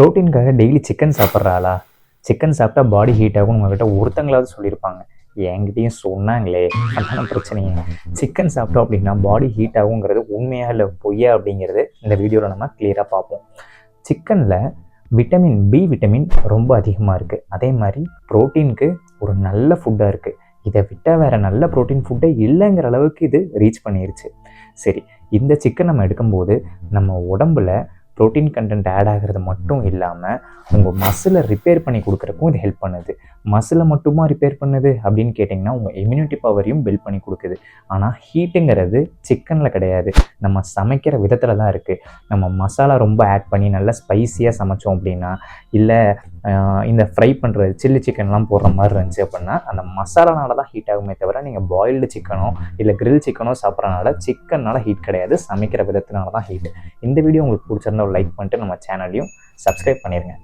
ப்ரோட்டீனுக்காக daily chicken சாப்பிட்றாளா? Chicken சாப்பிட்டா body heat ஆகும் உங்ககிட்ட ஒருத்தங்களாவது சொல்லியிருப்பாங்க. என்கிட்டையும் சொன்னாங்களே, அதான பிரச்சனையே. சிக்கன் சாப்பிட்டோம் அப்படின்னா பாடி ஹீட் ஆகுங்கிறது உண்மையா இல்லை பொய்யா அப்படிங்கிறது இந்த வீடியோவில் நம்ம கிளியராக பார்ப்போம். சிக்கனில் விட்டமின் ரொம்ப அதிகமாக இருக்குது. அதே மாதிரி ப்ரோட்டீனுக்கு ஒரு நல்ல ஃபுட்டாக இருக்குது. இதை விட்டால் வேறு நல்ல ப்ரோட்டீன் ஃபுட்டே இல்லைங்கிற அளவுக்கு இது ரீச் பண்ணிருச்சு. சரி, இந்த சிக்கன் நம்ம எடுக்கும்போது நம்ம உடம்புல ப்ரோட்டீன் கண்டென்ட் ஆட் ஆகிறது மட்டும் இல்லாமல் உங்கள் மசிலை ரிப்பேர் பண்ணி கொடுக்குறக்கும் இது ஹெல்ப் பண்ணுது. மசிலை மட்டுமா ரிப்பேர் பண்ணுது அப்படின்னு கேட்டிங்கன்னா உங்கள் இம்யூனிட்டி பவரையும் பில்ட் பண்ணி கொடுக்குது. ஆனால் ஹீட்டுங்கிறது சிக்கனில் கிடையாது, நம்ம சமைக்கிற விதத்தில் தான் இருக்குது. நம்ம மசாலா ரொம்ப ஆட் பண்ணி நல்லா ஸ்பைஸியாக சமைச்சோம் அப்படின்னா, இல்லை இந்த ஃப்ரை பண்ணுறது சில்லி சிக்கன்லாம் போடுற மாதிரி இருந்துச்சு அப்படின்னா அந்த மசாலானால தான் ஹீட் ஆகுமே தவிர நீங்கள் பாயில்டு சிக்கனோ இல்லை கிரில் சிக்கனோ சாப்பிட்றதுனால சிக்கன்னால ஹீட் கிடையாது, சமைக்கிற விதத்தினால தான் ஹீட். இந்த வீடியோ உங்களுக்கு பிடிச்சிருந்தா லைக் பண்ணிட்டு நம்ம சேனலையும் சப்ஸ்கிரைப் பண்ணிடுங்க.